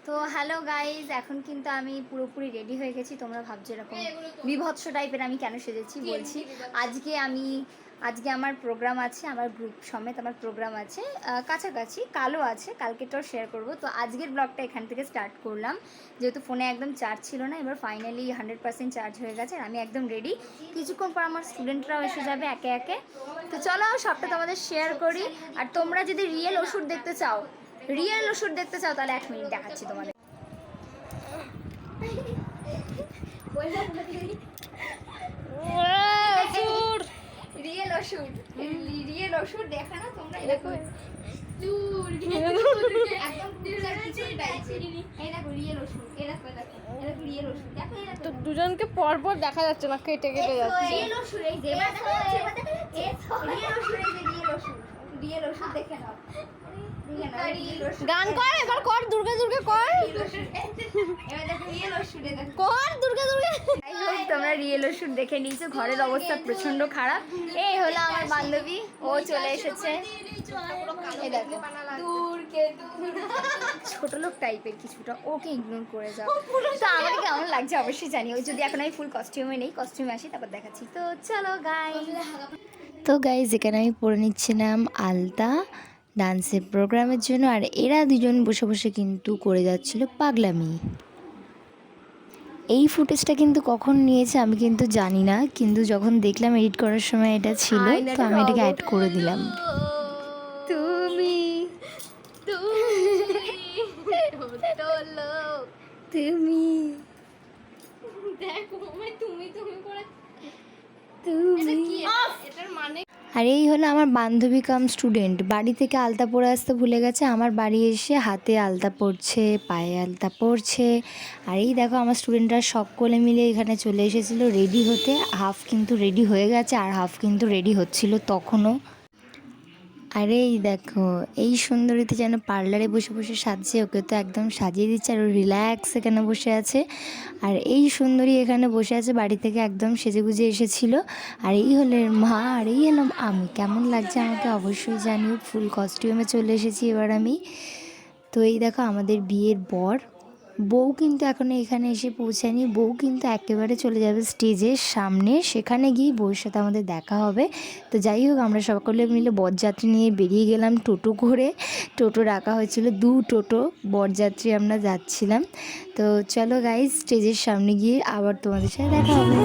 তো hello guys, এখন কিন্তু আমি পুরোপুরি রেডি হয়ে গেছি। তোমরা ভাবছো এরকম বিভৎস টাইপের আমি কেন সেজেছি বলছি। আজকে আমার প্রোগ্রাম আছে, আমার গ্রুপ সমেত আমার প্রোগ্রাম আছে, কাছাকাছি কালো আছে, কালকেটাও শেয়ার করব। তো আজকের ব্লগটা এখান থেকে স্টার্ট করলাম, যেহেতু ফোনে একদম চার্জ ছিল না। এবার ফাইনালি 100% চার্জ হয়ে গেছে, আর আমি একদম রেডি। কিছুক্ষণ পর আমার স্টুডেন্টরাও এসে যাবে একে একে। তো চলো সবটা তোমাদের শেয়ার করি। আর তোমরা যদি রিয়েল ওষুধ দেখতে চাও তাহলে 1 মিনিট দেখাচ্ছি তোমাদের। রিয়েল ওষুধ দেখা না তোমরা, দেখো তো দুজনকে পর পর দেখা যাচ্ছে না, কেটে কেটে যাচ্ছে। রিয়েল ওষুধ দেখে নাও। গান কর, এবার কর, দুর্গা দুর্গা কর, কর দুর্গা দুর্গা। তোমরা রিয়েল ওষুধ দেখে নিয়েছো। ঘরের অবস্থা প্রচন্ড খারাপ। এই হলো আমার বান্ধবী, ও চলে এসেছে। ছোট লোক টাইপের কিছুটা, ওকে ইগনোর করে যাও। তো আমাকে কেমন লাগছে অবশ্যই জানি। ওই যদি এখন আমি ফুল কস্টিউমে নেই, কস্টিউমে আসি তারপর দেখাচ্ছি। তো চলো গাইজ, এখানে আমি পরে নিচ্ছিলাম আলতা ডান্সের প্রোগ্রামের জন্য, আর এরা দুজন বসে বসে কিন্তু করে যাচ্ছিল পাগলামি। এই ফুটেজটা কিন্তু কখন নিয়েছে আমি কিন্তু জানি না, কিন্তু যখন দেখলাম এডিট করার সময় এটা ছিল, তো আমি এটাকে অ্যাড করে দিলাম। তুমি তুমি আর এই হলো আমার বান্ধবী কাম স্টুডেন্ট। বাড়ি থেকে আলতা পরে আসতে ভুলে গেছে, আমার বাড়ি এসে হাতে আলতা পরছে, পায়ে আলতা পরছে। আর এই দেখো আমার স্টুডেন্টরা সকলে মিলে এখানে চলে এসেছিলো রেডি হতে। হাফ কিন্তু রেডি হয়ে গেছে, আর হাফ কিন্তু রেডি হচ্ছিল তখনও। আরে এই দেখো, এই সুন্দরীতে যেন পার্লারে বসে বসে সাজছে, ওকে তো একদম সাজিয়ে দিচ্ছে, আর ও রিল্যাক্স এখানে বসে আছে। আর এই সুন্দরী এখানে বসে আছে, বাড়ি থেকে একদম সেজেগুজে এসেছিল। আর এই হলো এর মা, আর এই এলাম আমি। কেমন লাগছে আমাকে অবশ্যই জানিও। ফুল কস্টিউমে চলে এসেছি এবার আমি। তো এই দেখো আমাদের বিয়ের বর, বউ কিন্তু এখনও এখানে এসে পৌঁছায়নি। বউ কিন্তু একেবারে চলে যাবে স্টেজের সামনে, সেখানে গিয়ে বউয়ের সাথে আমাদের দেখা হবে। তো যাই হোক, আমরা সকলে মিলে বরযাত্রী নিয়ে বেরিয়ে গেলাম টোটো করে। টোটো রাখা হয়েছিল, 2 টোটো বরযাত্রী আমরা যাচ্ছিলাম। তো চলো গাইজ, স্টেজের সামনে গিয়ে আবার তোমাদের সাথে দেখা হবে।